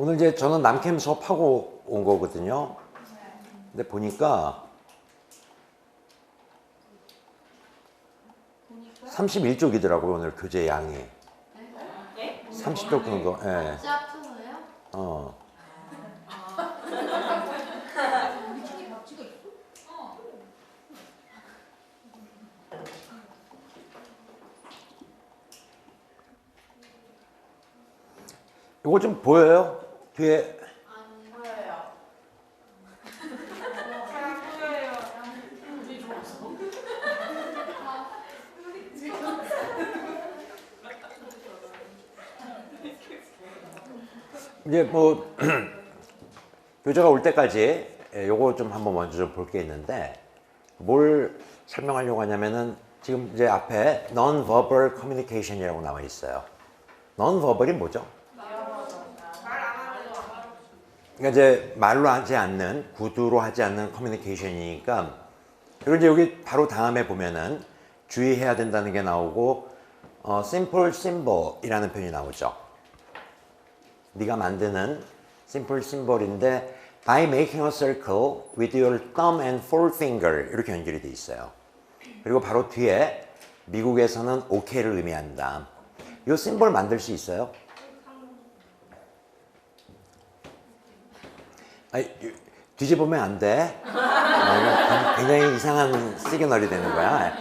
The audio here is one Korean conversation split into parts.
오늘 이제 저는 남캠 수업하고 온 거거든요. 근데 보니까 31쪽이더라고요, 오늘 교재 양이. 30쪽 정도. 예. 어. 이거 좀 보여요? 뒤에. 안 보여요. 잘 보여요. 이제 뭐 교재가 올 때까지 요거 좀 한번 먼저 좀 볼 게 있는데, 뭘 설명하려고 하냐면은 지금 이제 앞에 non-verbal communication이라고 나와 있어요. non-verbal이 뭐죠? 그러니까 이제 말로 하지 않는, 구두로 하지 않는 커뮤니케이션이니까. 그리고 이제 여기 바로 다음에 보면은 주의해야 된다는 게 나오고, simple symbol이라는 표현이 나오죠. 네가 만드는 simple symbol인데 by making a circle with your thumb and forefinger 이렇게 연결이 돼 있어요. 그리고 바로 뒤에 미국에서는 OK를 의미한다. 이 심볼 만들 수 있어요? 아니, 뒤집으면 안 돼. 굉장히 이상한 시그널이 되는 거야.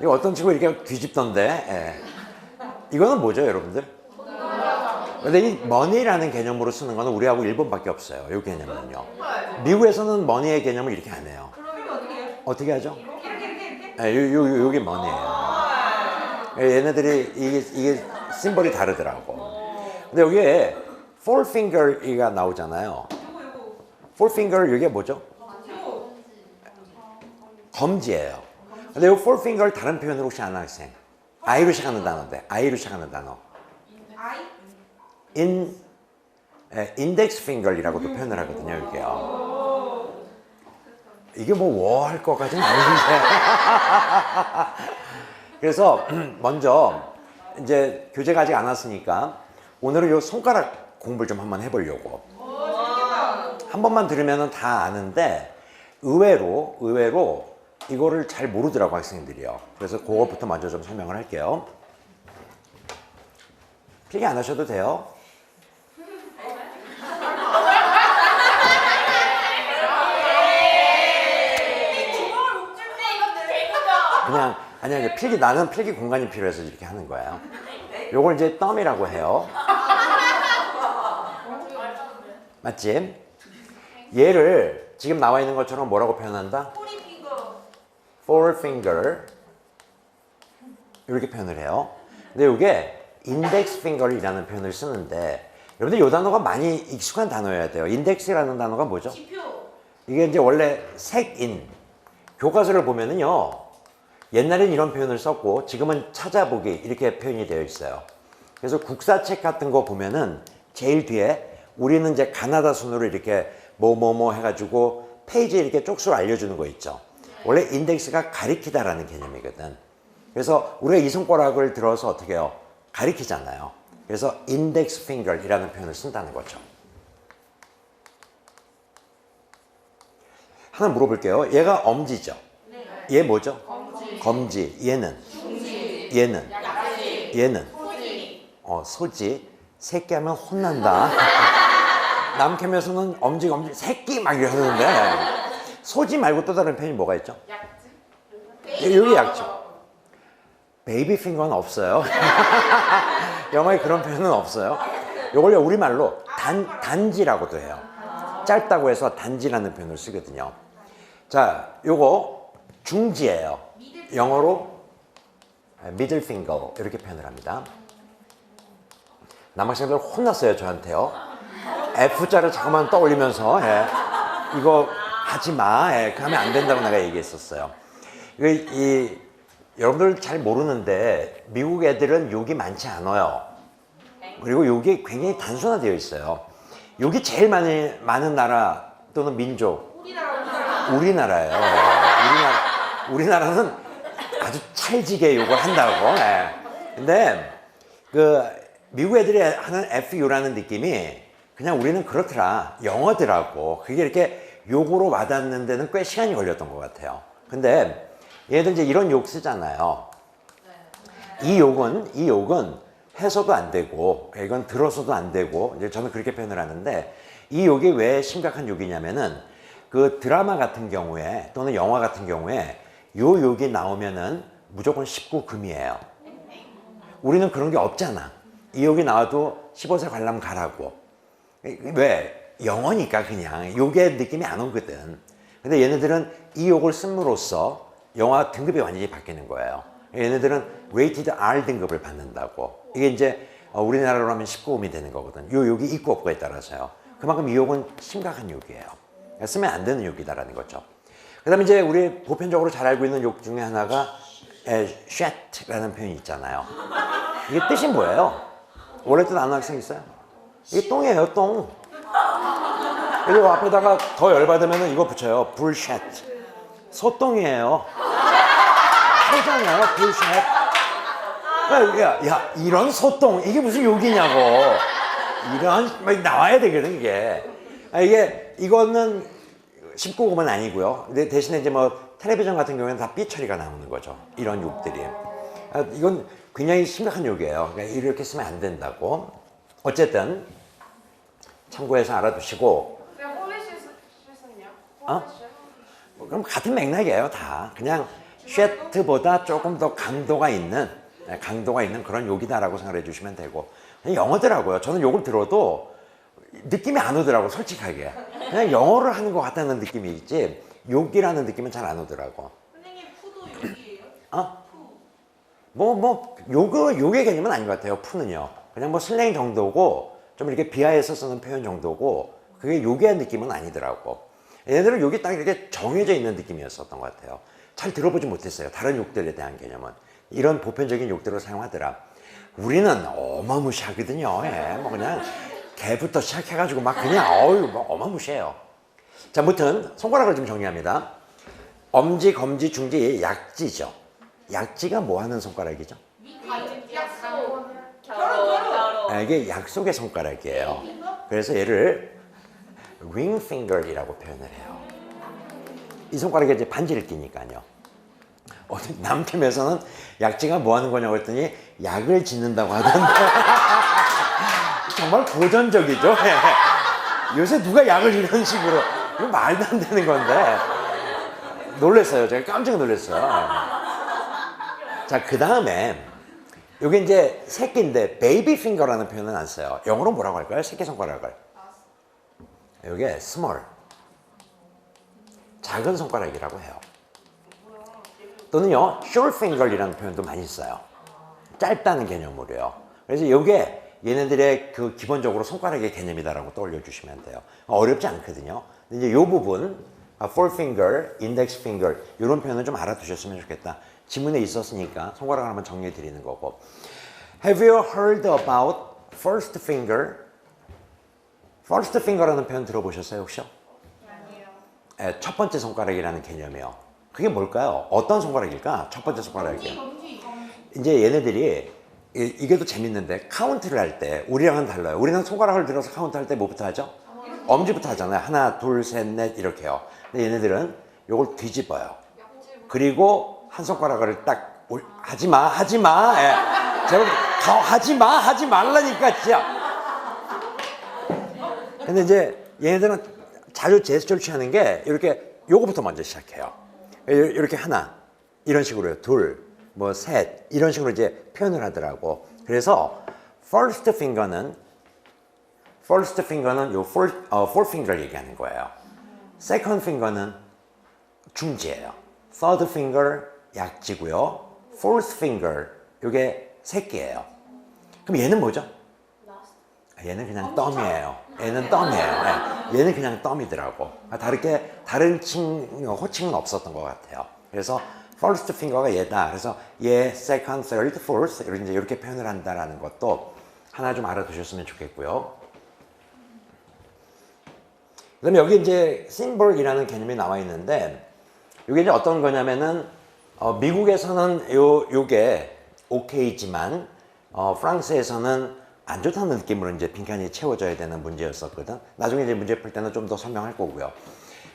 이거 어떤 친구 이렇게 뒤집던데. 예. 이거는 뭐죠, 여러분들? 근데 이 money라는 개념으로 쓰는 거는 우리하고 일본밖에 없어요. 이 개념은요. 미국에서는 money의 개념을 이렇게 안 해요. 어떻게 하죠? 네, 요게 money예요. 얘네들이 이게 심볼이 다르더라고. 근데 여기에 forefinger가 나오잖아요. forefinger 이게 뭐죠? 검지예요. 근데 이 forefinger 다른 표현으로 혹시 아는 학생? I로 시작하는 단어인데, I로 시작하는 단어. 인덱스 핑거이라고도 표현을 하거든요, 이게요. 이게 뭐 워 할 것까지는 아닌데. 그래서 먼저 이제 교재가 아직 안 왔으니까 오늘은 요 손가락 공부를 좀 한번 해보려고. 한 번만 들으면 다 아는데 의외로 이거를 잘 모르더라고, 학생들이요. 그래서 그거부터 먼저 좀 설명을 할게요. 필기 안 하셔도 돼요. 그냥 아니야, 필기, 나는 필기 공간이 필요해서 이렇게 하는 거예요. 요걸 이제 thumb이라고 해요. 맞지? 얘를 지금 나와 있는 것처럼 뭐라고 표현한다? forefinger 이렇게 표현을 해요. 근데 이게 index finger이라는 표현을 쓰는데, 여러분들 이 단어가 많이 익숙한 단어여야 돼요. index라는 단어가 뭐죠? 지표. 이게 이제 원래 색인 교과서를 보면은요, 옛날엔 이런 표현을 썼고 지금은 찾아보기 이렇게 표현이 되어 있어요. 그래서 국사책 같은 거 보면은 제일 뒤에 우리는 이제 가나다 순으로 이렇게 뭐뭐뭐 해가지고 페이지에 이렇게 쪽수를 알려주는 거 있죠. 원래 인덱스가 가리키다라는 개념이거든. 그래서 우리가 이 손가락을 들어서 어떻게 해요? 가리키잖아요. 그래서 인덱스 핑거이라는 표현을 쓴다는 거죠. 하나 물어볼게요. 얘가 엄지죠? 얘 뭐죠? 검지. 얘는? 얘는? 얘는? 소지. 새끼 하면 혼난다. 남캠에서는 엄지, 새끼 막 이러는데, 소지 말고 또 다른 표현이 뭐가 있죠? 여기 약죠. 베이비 핑거는 없어요. 영어에 그런 표현은 없어요. 이걸 우리말로 단지라고도 해요. 짧다고 해서 단지라는 표현을 쓰거든요. 자, 요거 중지예요. 영어로 middle finger 이렇게 표현을 합니다. 남학생들 혼났어요, 저한테요. F자를 자꾸만 떠올리면서 이거 하지 마. 하면 안 된다고 내가 얘기했었어요. 여러분들 잘 모르는데 미국 애들은 욕이 많지 않아요. 그리고 욕이 굉장히 단순화되어 있어요. 욕이 제일 많은 나라 또는 민족 우리나라예요. 우리나라는 아주 찰지게 욕을 한다고. 근데 그 미국 애들이 하는 FU라는 느낌이 그냥 우리는 그렇더라. 영어더라고. 그게 이렇게 욕으로 와닿는 데는 꽤 시간이 걸렸던 것 같아요. 근데 얘들 이제 이런 욕 쓰잖아요. 이 욕은 해서도 안 되고, 이건 들어서도 안 되고, 이제 저는 그렇게 표현을 하는데, 이 욕이 왜 심각한 욕이냐면은, 그 드라마 같은 경우에, 또는 영화 같은 경우에, 요 욕이 나오면은 무조건 19금이에요. 우리는 그런 게 없잖아. 이 욕이 나와도 15세 관람 가라고. 왜? 영어니까 그냥. 욕의 느낌이 안 오거든. 근데 얘네들은 이 욕을 씀으로써 영화 등급이 완전히 바뀌는 거예요. 얘네들은 Rated R 등급을 받는다고. 이게 이제 우리나라로 하면 19금이 되는 거거든. 요 욕이 있고 없고에 따라서요. 그만큼 이 욕은 심각한 욕이에요. 쓰면 안 되는 욕이다라는 거죠. 그 다음에 이제 우리 보편적으로 잘 알고 있는 욕 중에 하나가 shit라는 표현이 있잖아요. 이게 뜻이 뭐예요? 원래 뜻 아는 학생 있어요? 이게 똥이에요, 똥. 그리고 앞에다가 더 열받으면 이거 붙여요. bullshit. 소똥이에요. 소잖아요, bullshit. 야, 이런 소똥, 이게 무슨 욕이냐고. 막 나와야 되거든, 이게. 이거는 19금은 아니고요. 근데 대신에 이제 뭐 텔레비전 같은 경우에는 다 삐 처리가 나오는 거죠. 이런 욕들이. 이건 굉장히 심각한 욕이에요. 그러니까 이렇게 쓰면 안 된다고. 어쨌든 참고해서 알아두시고. 그럼 같은 맥락이에요, 다. 그냥 쉣보다 조금 더 강도가 있는 그런 욕이다라고 생각해 주시면 되고. 영어더라고요. 저는 욕을 들어도 느낌이 안 오더라고, 솔직하게. 그냥 영어를 하는 것 같다는 느낌이 있지, 욕이라는 느낌은 잘 안 오더라고. 선생님, 푸도 욕이에요? 욕의 개념은 아닌 것 같아요, 푸는요. 그냥 뭐 슬랭 정도고, 좀 이렇게 비하해서 쓰는 표현 정도고, 그게 욕의 느낌은 아니더라고. 얘네들은 욕이 딱 이렇게 정해져 있는 느낌이었었던 것 같아요. 잘 들어보지 못했어요, 다른 욕들에 대한 개념은. 이런 보편적인 욕들을 사용하더라. 우리는 어마무시하거든요. 뭐 그냥 개부터 시작해가지고 막 그냥 뭐 어마무시해요. 자, 아무튼 손가락을 좀 정리합니다. 엄지, 검지, 중지, 약지죠. 약지가 뭐 하는 손가락이죠? 약속. 이게 약속의 손가락이에요. 그래서 얘를 ring finger이라고 표현을 해요. 이 손가락에 이제 반지를 끼니까요. 남팀에서는 약지가 뭐 하는 거냐고 했더니 약을 짓는다고 하던데. 정말 고전적이죠. 요새 누가 약을 이런 식으로. 이거 말도 안 되는 건데. 놀랐어요. 제가 깜짝 놀랐어요. 자, 그 다음에 이게 이제 새끼인데 베이비 핑거라는 표현은 안 써요. 영어로 뭐라고 할까요? 새끼 손가락을. 이게 small. 작은 손가락이라고 해요. 또는요, short finger이라는 표현도 많이 써요. 짧다는 개념으로요. 그래서 이게 얘네들의 그 기본적으로 손가락의 개념이다라고 떠올려 주시면 돼요. 어렵지 않거든요. 근데 이제 이 부분, forefinger, index finger 이런 표현은 좀 알아두셨으면 좋겠다. 지문에 있었으니까 손가락을 한번 정리해 드리는 거고. Have you heard about first finger? first finger라는 표현 들어보셨어요, 혹시요? 아니요. 첫 번째 손가락이라는 개념이요. 그게 뭘까요? 어떤 손가락일까? 첫 번째 손가락이요. 이제 얘네들이 이게 더 재밌는데 카운트를 할 때 우리랑은 달라요. 우리는 손가락을 들어서 카운트할 때 뭐부터 하죠? 엄지부터 하잖아요. 하나, 둘, 셋, 넷 이렇게요. 근데 얘네들은 이걸 뒤집어요. 그리고 한 손가락을 딱 하지마. 제발 하지 말라니까 진짜. 근데 이제 얘네들은 자주 제스처를 취하는 게 이렇게 요거부터 먼저 시작해요. 이렇게 하나 이런 식으로요. 둘, 뭐 셋 이런 식으로 이제 표현을 하더라고. 그래서 first finger는 요 four finger를 얘기하는 거예요. second finger는 중지예요. third finger 약지고요. fourth finger 요게 새끼예요. 그럼 얘는 뭐죠? 얘는 그냥 덤이에요. 얘는 그냥 덤이더라고. 다른 호칭은 없었던 것 같아요. 그래서 first finger가 얘다. 그래서 얘 second, third, fourth 이렇게 표현을 한다라는 것도 하나 좀 알아두셨으면 좋겠고요. 그다음에 여기 이제 symbol이라는 개념이 나와 있는데 이게 이제 어떤 거냐면은 미국에서는 요게 OK지만 프랑스에서는 안 좋다는 느낌으로 이제 빈칸이 채워져야 되는 문제였었거든. 나중에 이제 문제 풀 때는 좀 더 설명할 거고요.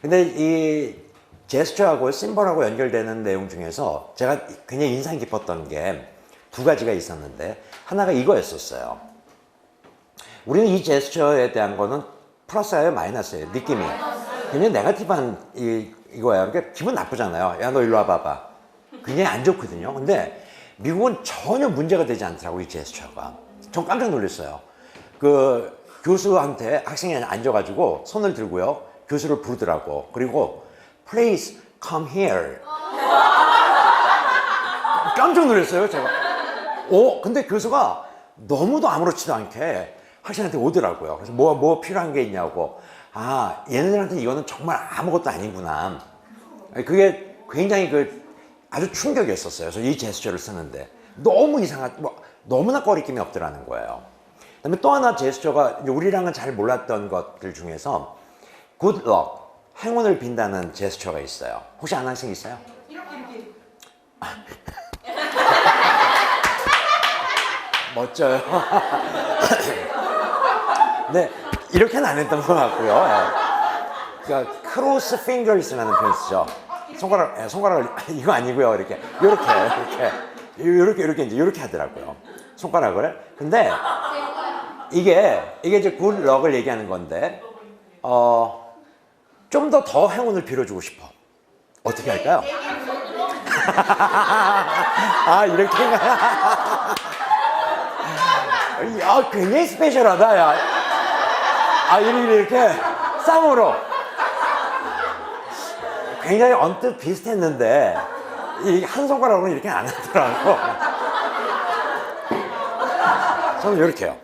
근데 이 제스처하고 심볼하고 연결되는 내용 중에서 제가 굉장히 인상 깊었던 게 두 가지가 있었는데, 하나가 이거였었어요. 우리는 이 제스처에 대한 거는 플러스예요, 마이너스예요? 느낌이 굉장히 네거티브한 이거야. 그러니까 기분 나쁘잖아요. 야, 너 일로 와봐봐. 굉장히 안 좋거든요. 근데 미국은 전혀 문제가 되지 않더라고, 이 제스처가. 전 깜짝 놀랐어요. 그 교수한테 학생이 앉아가지고 손을 들고요, 교수를 부르더라고. 그리고 Please come here. 깜짝 놀랐어요, 제가. 근데 교수가 너무도 아무렇지도 않게 학생한테 오더라고요. 그래서 뭐 필요한 게 있냐고. 아, 얘네들한테 이거는 정말 아무것도 아니구나. 그게 굉장히 아주 충격이었었어요. 그래서 이 제스처를 쓰는데 너무 너무나 거리낌이 없더라는 거예요. 그다음에 또 하나 제스처가 우리랑은 잘 몰랐던 것들 중에서 good luck, 행운을 빈다는 제스처가 있어요. 혹시 아는 학생 있어요? 이렇게. 멋져요. 네, 이렇게는 안 했던 것 같고요. 예. 그러니까 크로스 핑거스라는 표현 쓰죠. 손가락을 이거 아니고요. 이렇게 이제 하더라고요. 손가락을. 근데 이게 이제 굿럭을 얘기하는 건데, 좀 더 행운을 빌어주고 싶어. 어떻게 할까요? 아, 이렇게인가요? 굉장히 스페셜하다, 야. 이렇게 쌍으로. 굉장히 언뜻 비슷했는데, 이 한 손가락으로는 이렇게 안 하더라고. 저는 이렇게요.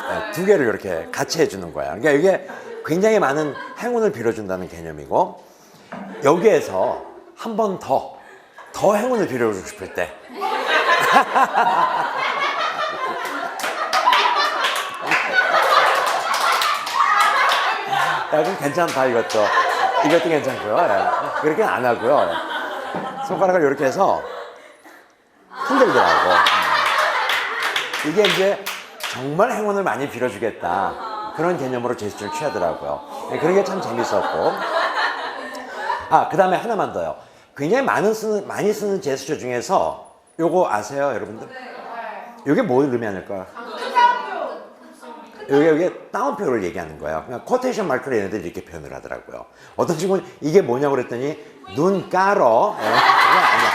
네, 두 개를 이렇게 같이 해주는 거야. 그러니까 이게 굉장히 많은 행운을 빌어준다는 개념이고, 여기에서 한 번 더 행운을 빌어주고 싶을 때. 좀 괜찮다, 이것도 괜찮고요. 예. 그렇게 안 하고요. 예. 손가락을 이렇게 해서 흔들더라고. 이게 이제 정말 행운을 많이 빌어주겠다, 그런 개념으로 제스처를 취하더라고요. 예, 그런 게 참 재밌었고. 그 다음에 하나만 더요. 굉장히 많이 쓰는 제스처 중에서 요거 아세요, 여러분들? 요게 뭘 의미할까요? 여기 따옴표를 얘기하는 거예요. 그냥 쿼테이션 마크를 얘네들이 이렇게 표현을 하더라고요. 어떤 친구는 이게 뭐냐고 그랬더니 눈가러. 예, 그건 아니야.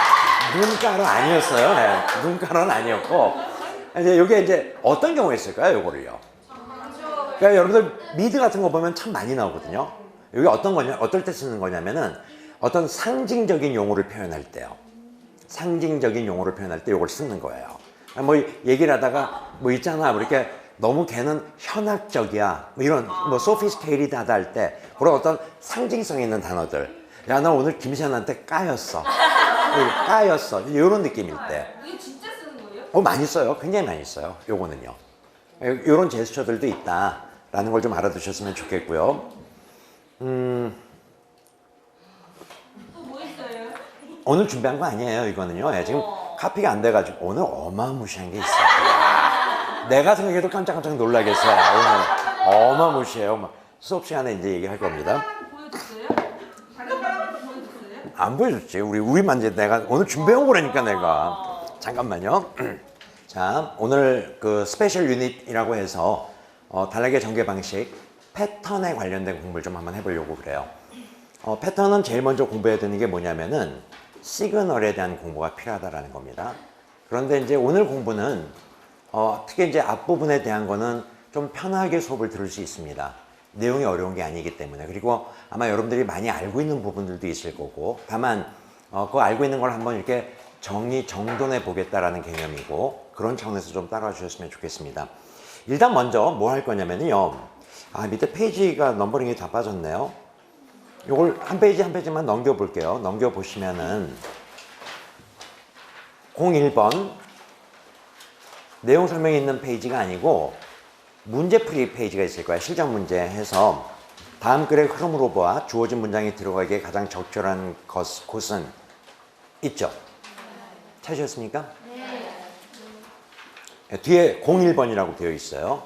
눈가러 아니었어요. 예, 눈가러는 아니었고. 이제 요게 이제 어떤 경우에 있을까요, 요거를요? 그러니까 여러분들 미드 같은 거 보면 참 많이 나오거든요. 여기 어떨 때 쓰는 거냐면은 어떤 상징적인 용어를 표현할 때요. 상징적인 용어를 표현할 때 요걸 쓰는 거예요. 뭐 얘기를 하다가 뭐 있잖아, 뭐 이렇게 너무 걔는 현학적이야, 뭐 이런 sophisticated하다 할 때 그런 어떤 상징성 있는 단어들. 야, 나 오늘 김시현한테 까였어. 이런 느낌일 때. 이게 진짜 쓰는 거예요? 많이 써요. 굉장히 많이 써요. 요거는요. 이런 제스처들도 있다라는 걸 좀 알아두셨으면 좋겠고요. 또 뭐 있어요? 오늘 준비한 거 아니에요, 이거는요. 예, 지금 카피가 안 돼가지고 오늘 어마무시한 게 있어요. 내가 생각해도 깜짝깜짝 놀라겠어요. 오늘 어마무시해요. 수업 시간에 이제 얘기할 겁니다. 보여줬어요? 다른 사람한테 보여줬어요? 안 보여줬지. 우리만 이제 내가 오늘 준비해온 거라니까, 내가. 잠깐만요. 자, 오늘 그 스페셜 유닛이라고 해서 단락의 전개 방식, 패턴에 관련된 공부를 좀 한번 해보려고 그래요. 패턴은 제일 먼저 공부해야 되는 게 뭐냐면은 시그널에 대한 공부가 필요하다라는 겁니다. 그런데 이제 오늘 공부는 특히 이제 앞부분에 대한 거는 좀 편하게 수업을 들을 수 있습니다. 내용이 어려운 게 아니기 때문에. 그리고 아마 여러분들이 많이 알고 있는 부분들도 있을 거고, 다만 그거 알고 있는 걸 한번 이렇게 정돈해 보겠다라는 개념이고, 그런 차원에서 좀 따라와 주셨으면 좋겠습니다. 일단 먼저 뭐 할 거냐면요, 밑에 페이지가 넘버링이 다 빠졌네요. 요걸 한 페이지 한 페이지만 넘겨볼게요. 넘겨보시면은 01번 내용 설명이 있는 페이지가 아니고 문제풀이 페이지가 있을 거예요. 실전 문제 해서 다음 글의 흐름으로 보아 주어진 문장이 들어가기에 가장 적절한 곳은 있죠? 찾으셨습니까? 네. 뒤에 01번이라고 되어 있어요.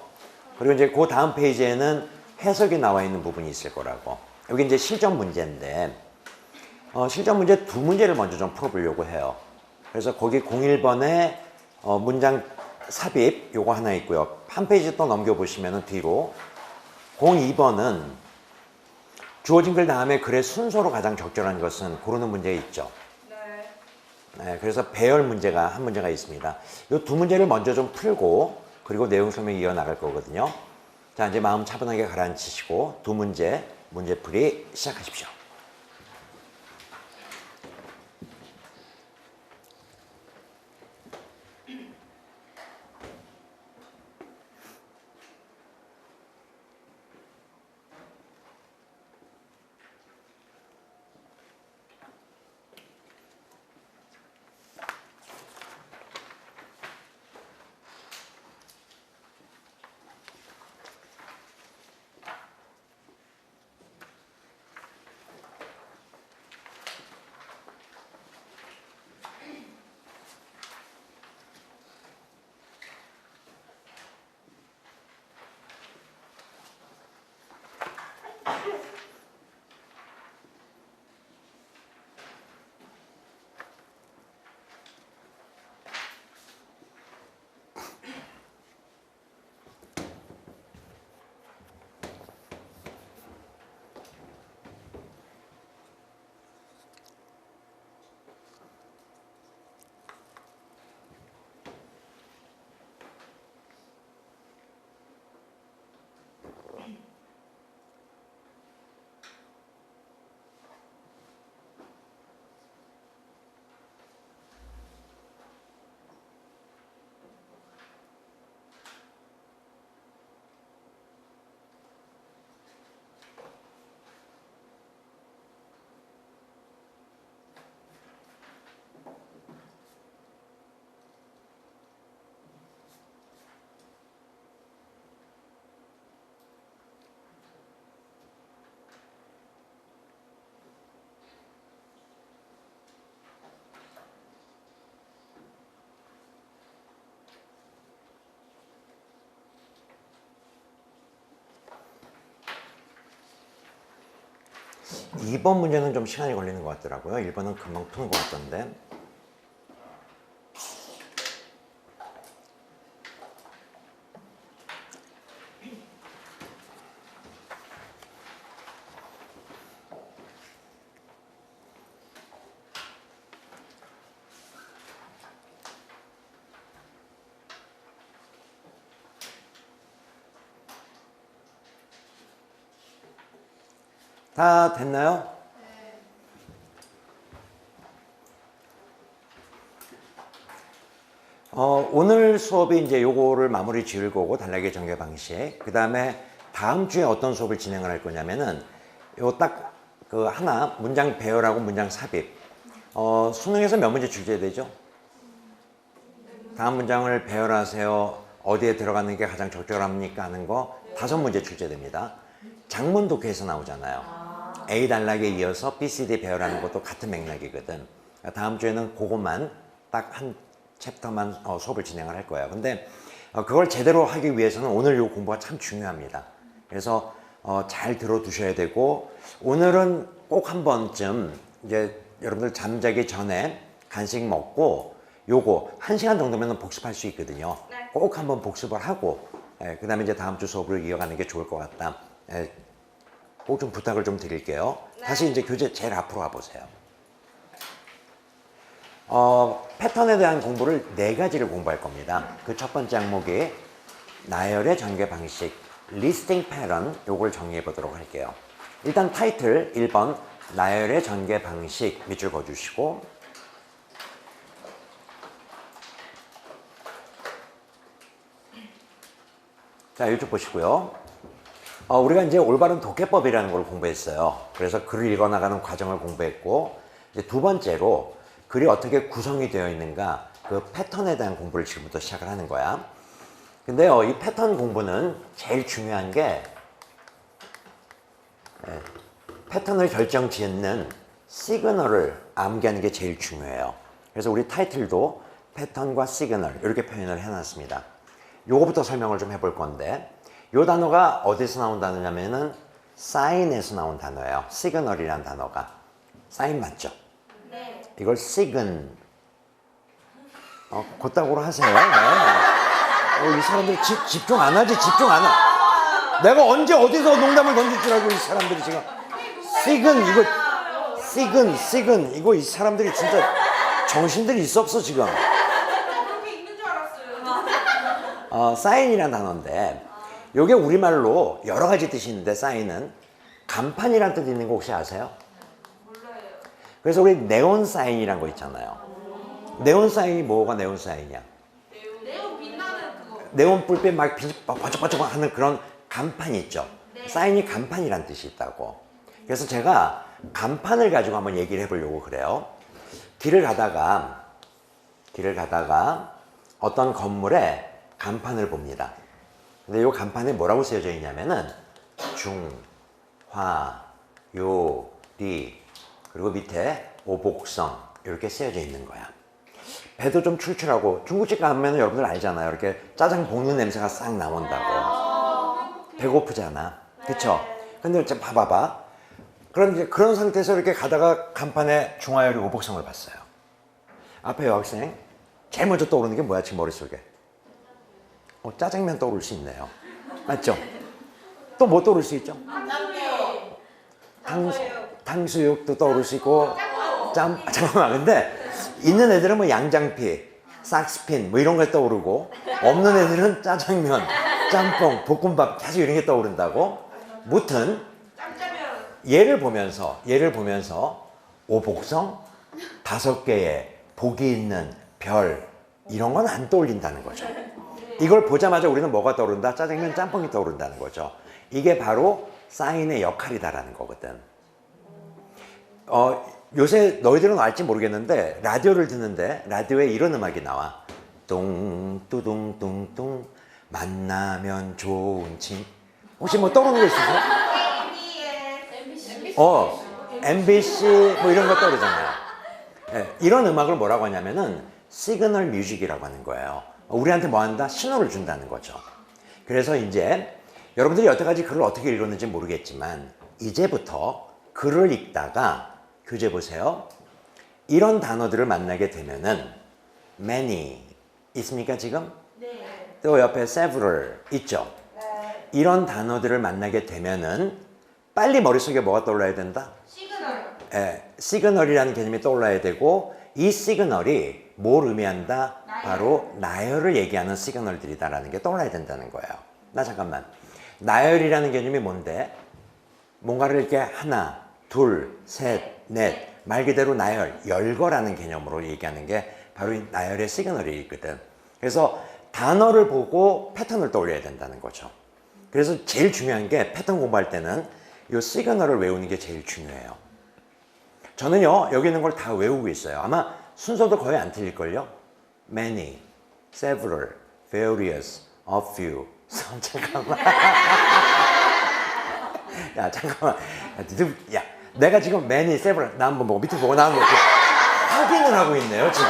그리고 이제 그 다음 페이지에는 해석이 나와 있는 부분이 있을 거라고. 여기 이제 실전 문제인데, 실전 문제 두 문제를 먼저 좀 풀어보려고 해요. 그래서 거기 01번에 문장 삽입 요거 하나 있고요. 한 페이지 또 넘겨보시면 뒤로 02번은 주어진 글 다음에 글의 순서로 가장 적절한 것은 고르는 문제 있죠. 네, 그래서 배열 문제가 한 문제가 있습니다. 이 두 문제를 먼저 좀 풀고 그리고 내용 설명 이어나갈 거거든요. 자, 이제 마음 차분하게 가라앉히시고 두 문제 문제풀이 시작하십시오. 이번 문제는 좀 시간이 걸리는 것 같더라고요. 1번은 금방 푸는 것 같던데. 다 됐나요? 오늘 수업이 이제 요거를 마무리 지을 거고, 단락의 전개 방식. 그 다음에 다음 주에 어떤 수업을 진행을 할 거냐면은, 요 딱 그 하나, 문장 배열하고 문장 삽입. 수능에서 몇 문제 출제되죠? 다음 문장을 배열하세요. 어디에 들어가는 게 가장 적절합니까? 하는 거 5문제 출제됩니다. 장문 독해에서 나오잖아요. A 단락에 이어서 B, C, D 배열하는 것도 같은 맥락이거든. 다음 주에는 그것만 딱 한 챕터만 수업을 진행을 할 거예요. 근데 그걸 제대로 하기 위해서는 오늘 요 공부가 참 중요합니다. 그래서 잘 들어두셔야 되고, 오늘은 꼭 한 번쯤 이제 여러분들 잠자기 전에 간식 먹고 요거 1시간 정도면 복습할 수 있거든요. 꼭 한번 복습을 하고, 그 다음에 이제 다음 주 수업을 이어가는 게 좋을 것 같다. 꼭 좀 부탁을 좀 드릴게요. 다시 이제 교재 제일 앞으로 와보세요. 패턴에 대한 공부를 4가지를 공부할 겁니다. 그 첫 번째 항목이 나열의 전개 방식, 리스팅 패턴, 요걸 정리해 보도록 할게요. 일단 타이틀 1번 나열의 전개 방식 밑줄 그어주시고, 자, 이쪽 보시고요. 우리가 이제 올바른 독해법이라는 걸 공부했어요. 그래서 글을 읽어나가는 과정을 공부했고, 이제 두 번째로 글이 어떻게 구성이 되어 있는가, 그 패턴에 대한 공부를 지금부터 시작을 하는 거야. 근데요, 이 패턴 공부는 제일 중요한 게 패턴을 결정짓는 시그널을 암기하는 게 제일 중요해요. 그래서 우리 타이틀도 패턴과 시그널 이렇게 표현을 해놨습니다. 요거부터 설명을 좀 해볼 건데 요 단어가 어디서 나온 단어냐면은 사인에서 나온 단어예요. 시그널이라는 단어가. 사인 맞죠? 네. 이걸 시근 곧다구로 하세요. 네. 이 사람들이 집중 안 하지. 집중 안 하. 내가 언제 어디서 농담을 던질 줄 알고 이 사람들이 지금 시근 이거 이 사람들이 진짜 정신들이 있어 없어 지금. 그렇게 있는 줄 알았어요. 사인이라는 단어인데 요게 우리말로 여러 가지 뜻이 있는데 사인은 간판이라는 뜻이 있는 거 혹시 아세요? 몰라요. 그래서 우리 네온 사인이란 거 있잖아요. 네온 사인이 뭐가 네온 사인이야? 네온 빛나는 그거. 네온 불빛 막 반짝반짝 하는 그런 간판 있죠. 사인이 간판이란 뜻이 있다고. 그래서 제가 간판을 가지고 한번 얘기를 해보려고 그래요. 길을 가다가 어떤 건물에 간판을 봅니다. 근데 이 간판에 뭐라고 쓰여져 있냐면은 중, 화, 요, 리 그리고 밑에 오복성 이렇게 쓰여져 있는 거야. 배도 좀 출출하고 중국집 가면 여러분들 알잖아요. 이렇게 짜장 볶는 냄새가 싹 나온다고. 배고프잖아. 그쵸? 근데 이제 봐봐봐. 그런 상태에서 이렇게 가다가 간판에 중화요리 오복성을 봤어요. 앞에 여학생 제일 먼저 떠오르는 게 뭐야 지금 머릿속에? 짜장면 떠오를 수 있네요. 맞죠? 또 뭐 떠오를 수 있죠? 탕수육도 떠오를 수 있고 잠깐만 근데 있는 애들은 뭐 양장피, 싹스핀 뭐 이런 게 떠오르고 없는 애들은 짜장면, 짬뽕, 볶음밥 계속 이런 게 떠오른다고? 무튼 얘를 보면서 오복성 5개의 복이 있는 별 이런 건 안 떠올린다는 거죠. 이걸 보자마자 우리는 뭐가 떠오른다? 짜장면, 짬뽕이 떠오른다는 거죠. 이게 바로 사인의 역할이다라는 거거든. 요새 너희들은 알지 모르겠는데 라디오를 듣는데 라디오에 이런 음악이 나와. 뚱뚜둥뚱뚱 만나면 좋은 친. 혹시 뭐 떠오르는 거 있으세요? MBC 뭐 이런 거 떠오르잖아요. 네, 이런 음악을 뭐라고 하냐면은 시그널 뮤직이라고 하는 거예요. 우리한테 뭐 한다? 신호를 준다는 거죠. 그래서 이제 여러분들이 여태까지 글을 어떻게 읽었는지 모르겠지만 이제부터 글을 읽다가 교재 보세요. 이런 단어들을 만나게 되면은 many 있습니까 지금? 네. 또 옆에 several 있죠? 네. 이런 단어들을 만나게 되면은 빨리 머릿속에 뭐가 떠올라야 된다? 시그널. 시그널이라는 개념이 떠올라야 되고 이 시그널이 뭘 의미한다? 바로 나열을 얘기하는 시그널들이다라는 게 떠올라야 된다는 거예요. 나 잠깐만. 나열이라는 개념이 뭔데? 뭔가를 이렇게 하나, 둘, 셋, 넷 말 그대로 나열, 열거라는 개념으로 얘기하는 게 바로 이 나열의 시그널이 있거든. 그래서 단어를 보고 패턴을 떠올려야 된다는 거죠. 그래서 제일 중요한 게 패턴 공부할 때는 이 시그널을 외우는 게 제일 중요해요. 저는요 여기 있는 걸 다 외우고 있어요. 아마 순서도 거의 안 틀릴걸요. Many, several, various, a few. 잠깐만. 야 잠깐만. 야 내가 지금 many, several 나 한번 보고 밑에 보고 나 한번 확인을 하고 있네요 지금.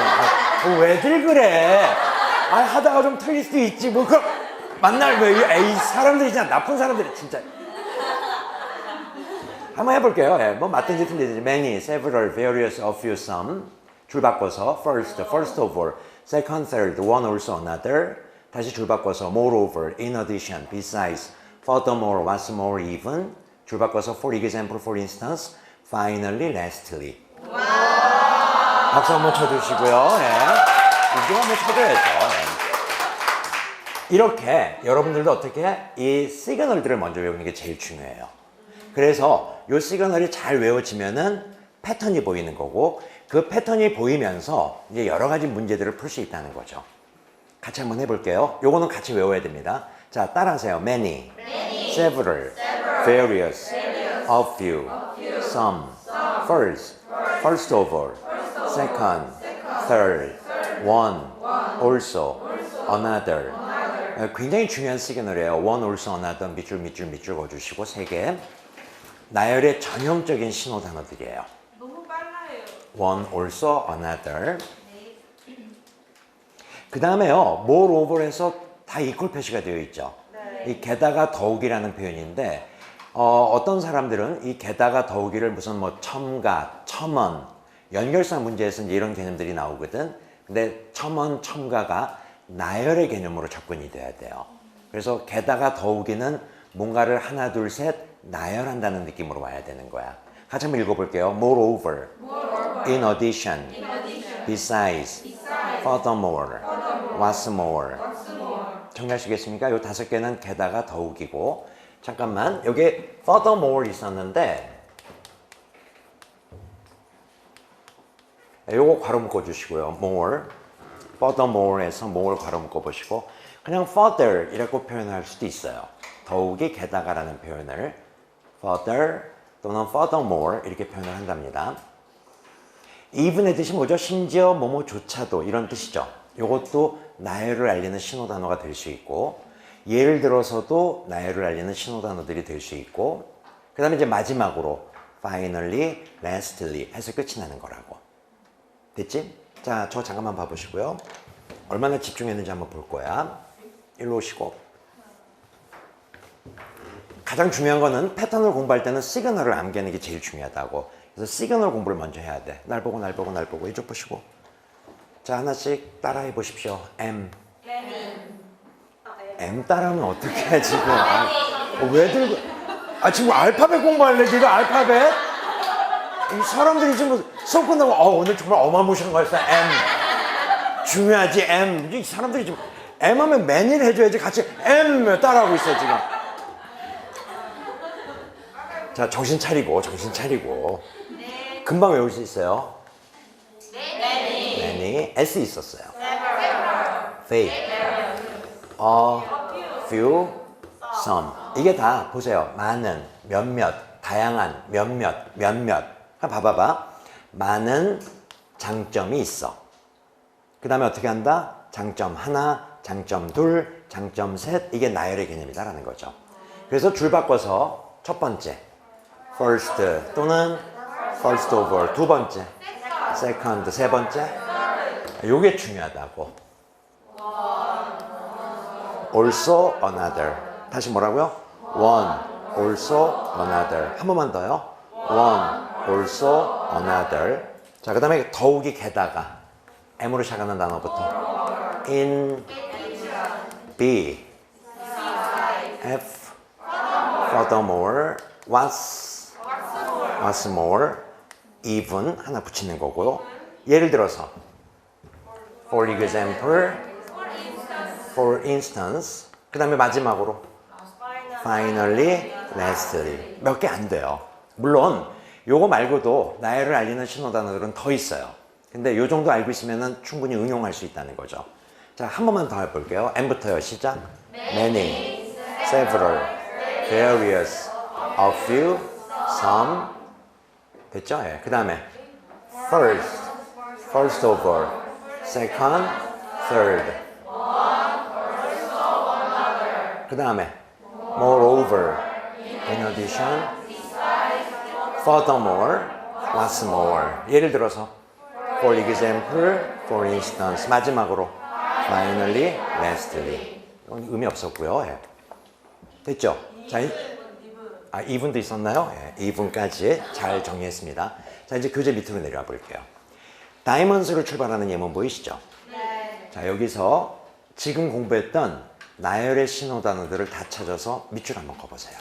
왜들 그래? 하다가 좀 틀릴 수도 있지. 뭐 그럼 만날 이 사람들이 진짜 나쁜 사람들이 진짜. 한번 해볼게요. 뭐 맞든지 틀리든지 many, several, various, a few, some 줄 바꿔서 first of all, second, third, one, also, another 다시 줄 바꿔서 moreover, in addition, besides, furthermore, what's more, even 줄 바꿔서 for example, for instance, finally, lastly. 박수 한번 쳐주시고요. 이거 한번 쳐줘야죠. 이렇게 여러분들도 어떻게 이 시그널들을 먼저 외우는 게 제일 중요해요. 그래서 이 시그널이 잘 외워지면은 패턴이 보이는 거고 그 패턴이 보이면서 이제 여러 가지 문제들을 풀 수 있다는 거죠. 같이 한번 해볼게요. 요거는 같이 외워야 됩니다. 자, 따라하세요. Many, several, various, a few, some, first of all, second, third, one, also, another. 굉장히 중요한 시그널이에요. one, also, another 밑줄 그어주시고 3개. 나열의 전형적인 신호 단어들이에요. 너무 빨라요. one, also, another. 그 다음에요, moreover에서 다 이퀄 표시가 되어 있죠. 이 게다가 더욱이라는 표현인데 어떤 사람들은 이 게다가 더욱이를 무슨 뭐 첨가, 첨언, 연결상 문제에서 이제 이런 개념들이 나오거든. 근데 첨언, 첨가가 나열의 개념으로 접근이 돼야 돼요. 그래서 게다가 더욱이는 뭔가를 하나, 둘, 셋 나열한다는 느낌으로 와야 되는 거야. 같이 한번 읽어볼게요. Moreover, in addition, besides, furthermore, what's more. 정리하시겠습니까? 이 5개는 게다가 더욱이고, 잠깐만, 여기 furthermore 있었는데 요거 괄호 묶어 주시고요. more, furthermore에서 more 괄호 묶어 보시고, 그냥 further 이라고 표현할 수도 있어요. 더욱이 게다가라는 표현을 further 또는 furthermore 이렇게 표현을 한답니다. even의 뜻이 뭐죠? 심지어 뭐뭐조차도 이런 뜻이죠. 이것도 나열을 알리는 신호단어가 될 수 있고, 예를 들어서도 나열을 알리는 신호단어들이 될 수 있고, 그 다음에 이제 마지막으로 finally, lastly 해서 끝이 나는 거라고. 됐지? 자, 저 잠깐만 봐보시고요. 얼마나 집중했는지 한번 볼 거야. 일로 오시고. 가장 중요한 거는 패턴을 공부할 때는 시그널을 암기하는 게 제일 중요하다고. 그래서 시그널 공부를 먼저 해야 돼. 날 보고 날 보고 날 보고 이쪽 보시고. 자, 하나씩 따라해 보십시오. M 따라하면 어떡해 지금. 왜 들고 지금 알파벳 공부할래 지금 알파벳? 이 사람들이 지금 수업 끝나고 오늘 정말 어마무시한 거였어. M 중요하지. M 이 사람들이 지금 M 하면 매일 해줘야지. 같이 M 따라하고 있어 지금. 자, 정신 차리고 금방 외울 수 있어요. many S 있었어요. fake, few, some. 이게 다 보세요. 많은, 몇몇, 다양한, 몇몇. 한번 봐봐봐. 많은 장점이 있어. 그 다음에 어떻게 한다? 장점 하나, 장점 둘, 장점 셋. 이게 나열의 개념이다라는 거죠. 그래서 줄 바꿔서 첫 번째 first 또는 first over, 두 번째 second, 세 번째. 요게 중요하다고. also another. 다시 뭐라고요? one, also another. 한 번만 더요. one, also another. 자, 그 다음에 더욱이 게다가 M으로 시작하는 단어부터 in, be, F, furthermore, what's more, even 하나 붙이는 거고요. 예를 들어서 for example, for instance, 그 다음에 마지막으로 finally, lastly. 몇 개 안 돼요. 물론 요거 말고도 나열을 알리는 신호 단어들은 더 있어요. 근데 요 정도 알고 있으면 충분히 응용할 수 있다는 거죠. 자, 한 번만 더 해볼게요. M부터요. 시작. Many, several, various, a few, some. 됐죠? 예. 그 다음에 first of all, second, third. 그 다음에 moreover, in addition, furthermore, what's more. 예를 들어서 for example, for instance. 마지막으로 finally, lastly. 이건 의미 없었고요. 예. 됐죠? 자, even도 있었나요? 예, even까지 잘 정리했습니다. 자, 이제 교재 밑으로 내려와 볼게요. 다이먼스로 출발하는 예문 보이시죠? 네. 자, 여기서 지금 공부했던 나열의 신호 단어들을 다 찾아서 밑줄 한번 그어보세요.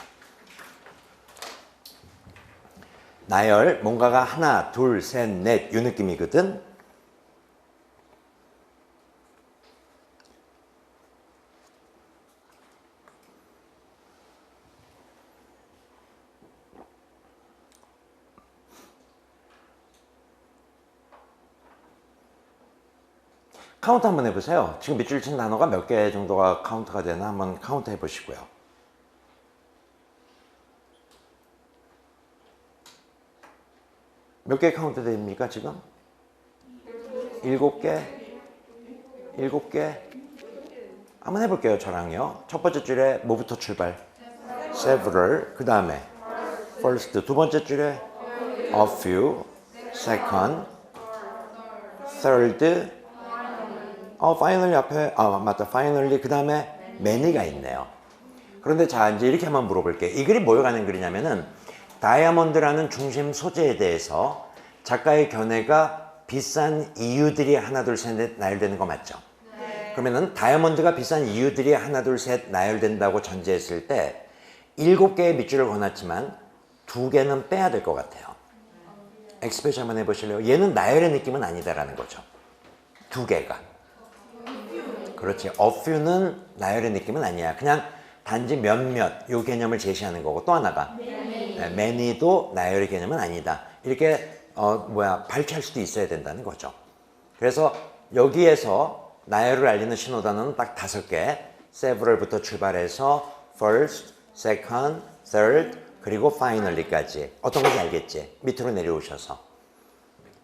나열, 뭔가가 하나, 둘, 셋, 넷, 이 느낌이거든. 카운트 한번 해보세요. 지금 밑줄 친 단어가 몇 개 정도가 카운트가 되나 한번 카운트 해보시고요. 몇 개 카운트 됩니까 지금? 7개? 7개? 한번 해볼게요. 저랑요. 첫 번째 줄에 뭐부터 출발? several. 그 다음에 first. 두 번째 줄에 a few. second. third. finally 앞에, 맞다. finally 그 다음에 many가 있네요. 그런데 자, 이제 이렇게 한번 물어볼게요. 이 글이 뭐에 관한 글이냐면은 다이아몬드라는 중심 소재에 대해서 작가의 견해가 비싼 이유들이 하나, 둘, 셋, 넷 나열되는 거 맞죠? 네. 그러면은 다이아몬드가 비싼 이유들이 하나, 둘, 셋 나열된다고 전제했을 때 7개의 밑줄을 그어놨지만 2개는 빼야 될 것 같아요. 엑스프레시 한번 해보실래요? 얘는 나열의 느낌은 아니다라는 거죠. 2개가. 그렇지. a few는 나열의 느낌은 아니야. 그냥 단지 몇몇 요 개념을 제시하는 거고 또 하나가 many도 나열의 개념은 아니다. 이렇게 발췌할 수도 있어야 된다는 거죠. 그래서 여기에서 나열을 알리는 신호단어는 딱 5개. several부터 출발해서 first, second, third, 그리고 finally까지. 어떤 건지 알겠지? 밑으로 내려오셔서.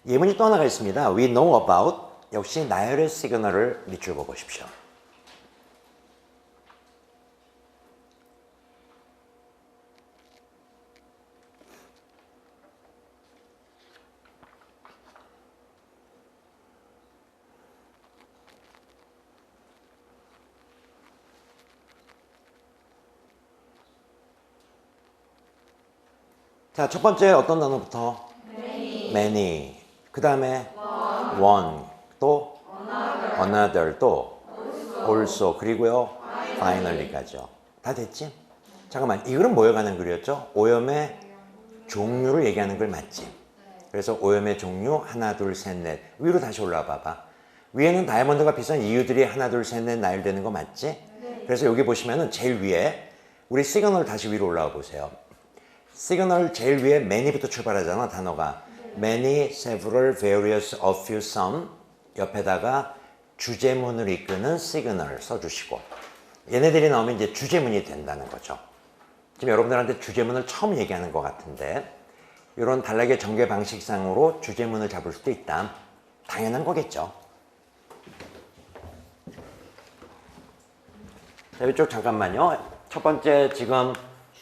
예문이 또 하나가 있습니다. We know about. 역시 나열의 시그널을 밑줄 보십시오. 자, 첫 번째 어떤 단어부터? many. 그 다음에 one. 또 another. 또 also. 그리고요 finally까지요. 다 됐지? 잠깐만, 이 글은 뭐에 관한 글이었죠? 오염의 종류를 얘기하는 글 맞지? 그래서 오염의 종류 하나, 둘, 셋, 넷. 위로 다시 올라와 봐봐. 위에는 다이아몬드가 비싼 이유들이 하나, 둘, 셋, 넷 나열되는 거 맞지? 그래서 여기 보시면은 제일 위에 우리 시그널 다시 위로 올라와 보세요. 시그널 제일 위에 many부터 출발하잖아, 단어가. many, several, various, a few, some. 옆에다가 주제문을 이끄는 시그널 써주시고. 얘네들이 나오면 이제 주제문이 된다는 거죠. 지금 여러분들한테 주제문을 처음 얘기하는 것 같은데, 이런 단락의 전개 방식상으로 주제문을 잡을 수도 있다. 당연한 거겠죠. 자, 이쪽 잠깐만요. 첫 번째 지금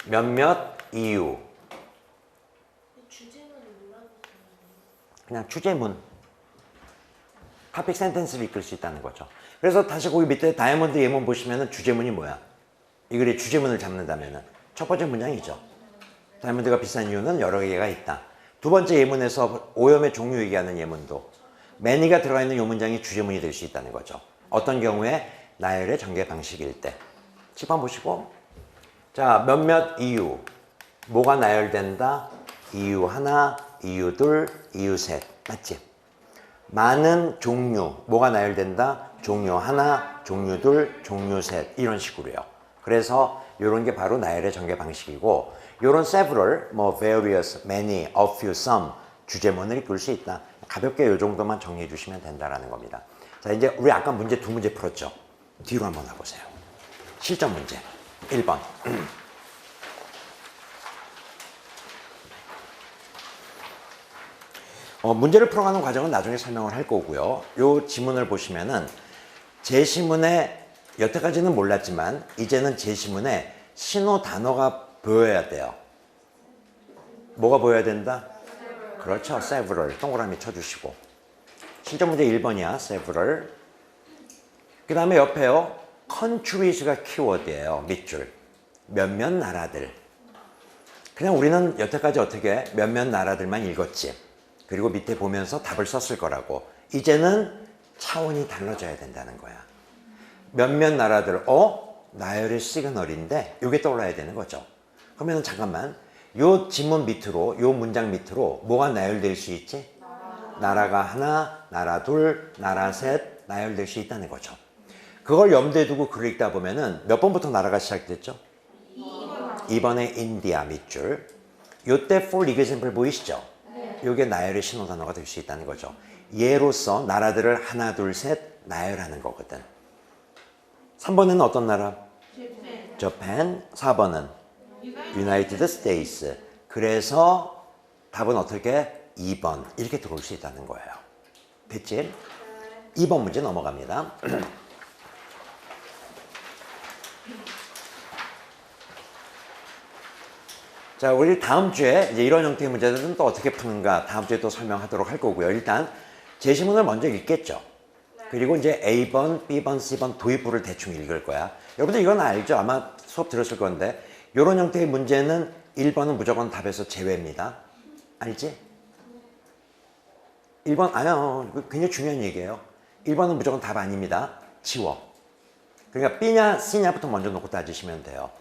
몇몇 이유. 그냥 주제문. 토픽 센텐스를 이끌 수 있다는 거죠. 그래서 다시 거기 밑에 다이아몬드 예문 보시면은 주제문이 뭐야? 이 글의 주제문을 잡는다면은 첫 번째 문장이죠. 다이아몬드가 비싼 이유는 여러 개가 있다. 두 번째 예문에서 오염의 종류 얘기하는 예문도 many가 들어가 있는 이 문장이 주제문이 될 수 있다는 거죠. 어떤 경우에 나열의 전개 방식일 때. 칠판 보시고. 자, 몇몇 이유. 뭐가 나열된다? 이유 하나, 이유 둘, 이유 셋. 맞지? 많은 종류. 뭐가 나열된다? 종류 하나, 종류 둘, 종류 셋. 이런 식으로요. 그래서 이런 게 바로 나열의 전개 방식이고, 이런 several, various, many, a few, some 주제문을 이끌 수 있다. 가볍게 이 정도만 정리해 주시면 된다라는 겁니다. 자, 이제 우리 아까 문제 2문제 풀었죠? 뒤로 한번 와보세요. 실전 문제 1번. 문제를 풀어가는 과정은 나중에 설명을 할 거고요. 이 지문을 보시면은 제시문에 여태까지는 몰랐지만 이제는 제시문에 신호 단어가 보여야 돼요. 뭐가 보여야 된다? 그렇죠. several. 동그라미 쳐주시고. 실전 문제 1번이야. several. 그 다음에 옆에요. countries가 키워드예요. 밑줄. 몇몇 나라들. 그냥 우리는 여태까지 어떻게 몇몇 나라들만 읽었지. 그리고 밑에 보면서 답을 썼을 거라고. 이제는 차원이 달라져야 된다는 거야. 몇몇 나라들, 나열의 시그널인데 이게 떠올라야 되는 거죠. 그러면 잠깐만, 요 지문 밑으로, 요 문장 밑으로 뭐가 나열될 수 있지? 나라가 하나, 나라 둘, 나라 셋 나열될 수 있다는 거죠. 그걸 염두에 두고 글을 읽다 보면은 몇 번부터 나라가 시작됐죠? 2번에 인디아 밑줄. 요때 for example 보이시죠? 요게 나열의 신호 단어가 될 수 있다는 거죠. 예로서 나라들을 하나, 둘, 셋 나열하는 거거든. 3번에는 어떤 나라? Japan. 4번은 United States. 그래서 답은 어떻게? 2번. 이렇게 들어올 수 있다는 거예요. 됐지? 2번 문제 넘어갑니다. 자, 우리 다음 주에 이제 이런 형태의 문제들은 또 어떻게 푸는가 다음 주에 또 설명하도록 할 거고요. 일단 제시문을 먼저 읽겠죠. 네. 그리고 이제 A번, B번, C번 도입부를 대충 읽을 거야. 여러분들 이건 알죠? 아마 수업 들었을 건데 이런 형태의 문제는 1번은 무조건 답에서 제외입니다. 알지? 1번 아니요. 굉장히 중요한 얘기예요. 1번은 무조건 답 아닙니다. 지워. 그러니까 B냐 C냐부터 먼저 놓고 따지시면 돼요.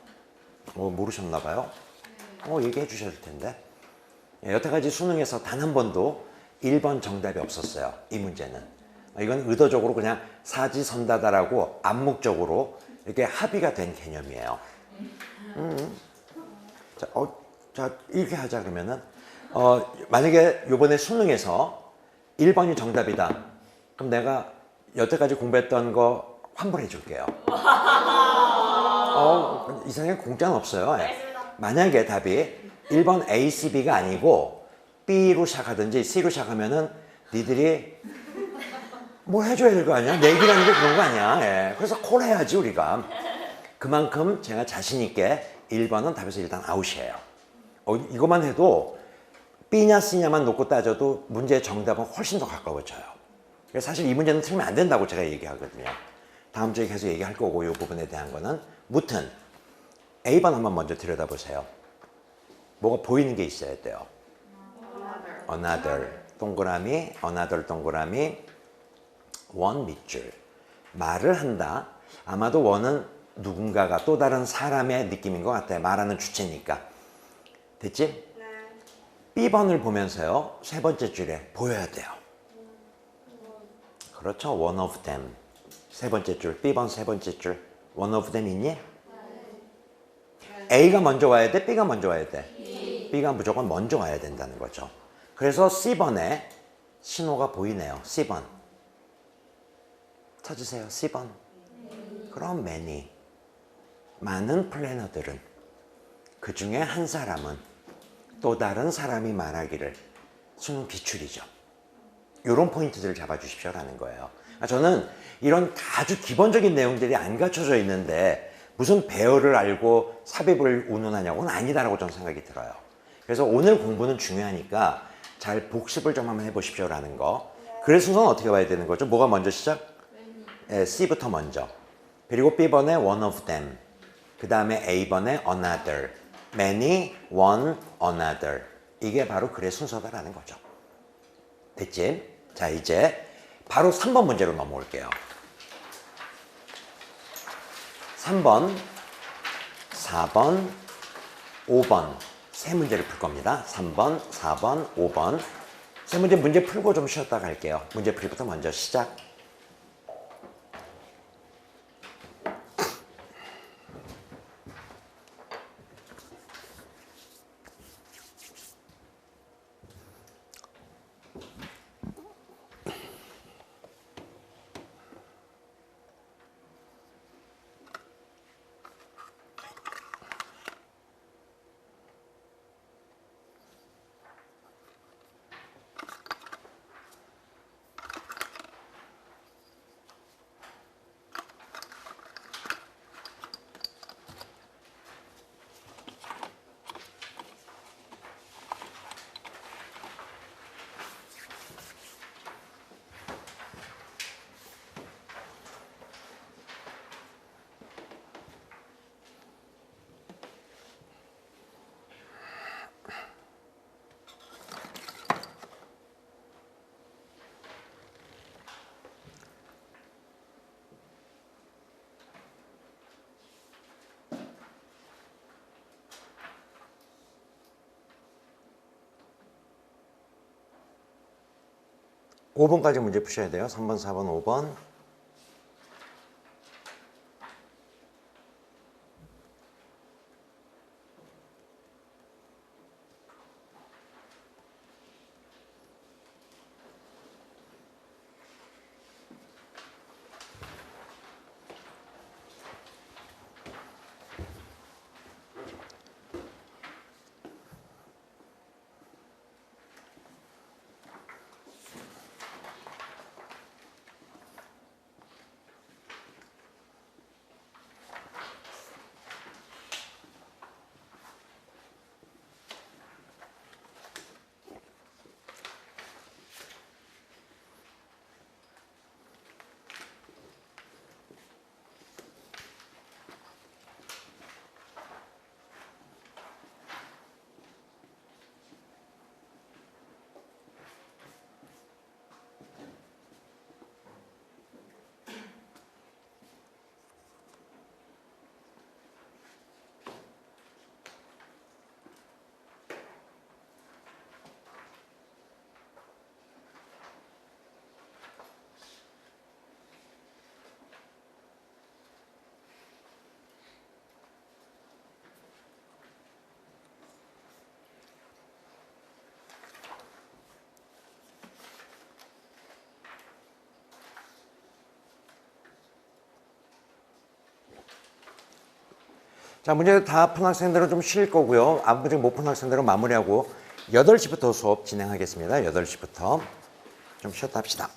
모르셨나 봐요? 얘기해 주셔야 될 텐데. 여태까지 수능에서 단 한 번도 1번 정답이 없었어요. 이 문제는. 이건 의도적으로 그냥 사지선다다라고 암묵적으로 이렇게 합의가 된 개념이에요. 자, 이렇게 하자 그러면은 만약에 이번에 수능에서 1번이 정답이다. 그럼 내가 여태까지 공부했던 거 환불해 줄게요. 이상하게 공짜는 없어요. 만약에 답이 1번 A, C, B가 아니고 B로 시작하든지 C로 시작하면은 니들이 뭐 해줘야 될 거 아니야? 내기라는 게 그런 거 아니야. 예. 그래서 콜 해야지 우리가. 그만큼 제가 자신 있게 1번은 답에서 일단 아웃이에요. 이것만 해도 B냐 C냐만 놓고 따져도 문제의 정답은 훨씬 더 가까워져요. 그래서 사실 이 문제는 틀리면 안 된다고 제가 얘기하거든요. 다음 주에 계속 얘기할 거고 이 부분에 대한 거는 무튼 A번 한번 먼저 들여다보세요. 뭐가 보이는 게 있어야 돼요. Another 동그라미, another 동그라미, 원 밑줄. 말을 한다. 아마도 원은 누군가가 또 다른 사람의 느낌인 것 같아요. 말하는 주체니까. 됐지? 네. B번을 보면서요. 세 번째 줄에 보여야 돼요. 그렇죠. One of them. 세 번째 줄. B번 세 번째 줄. One of them 있니? A가 먼저 와야 돼? B가 먼저 와야 돼? B가 무조건 먼저 와야 된다는 거죠. 그래서 C번에 신호가 보이네요. C번. 찾으세요. C번. 그럼 many. 많은 플래너들은 그 중에 한 사람은 또 다른 사람이 말하기를 수능 기출이죠. 이런 포인트들을 잡아주십시오라는 거예요. 저는 이런 아주 기본적인 내용들이 안 갖춰져 있는데 무슨 배열을 알고 삽입을 운운하냐고는 아니다라고 저는 생각이 들어요. 그래서 오늘 공부는 중요하니까 잘 복습을 좀 한번 해보십시오라는 거. 그래서 순서는 어떻게 봐야 되는 거죠? 뭐가 먼저 시작? C부터 먼저. 그리고 B번에 one of them. 그 다음에 A번에 another. many, one, another. 이게 바로 글의 순서다라는 거죠. 됐지? 자, 이제 바로 3번 문제로 넘어올게요. 3번, 4번, 5번 세 문제를 풀 겁니다. 3번, 4번, 5번 세 문제 풀고 좀 쉬었다 갈게요. 문제 풀이부터 먼저 시작. 오 5번까지 문제 푸셔야 돼요. 3번, 4번, 5번. 자, 문제 다 푼 학생들은 좀 쉴 거고요. 문제 못 푼 학생들은 마무리하고 8시부터 수업 진행하겠습니다. 8시부터 좀 쉬었다 합시다.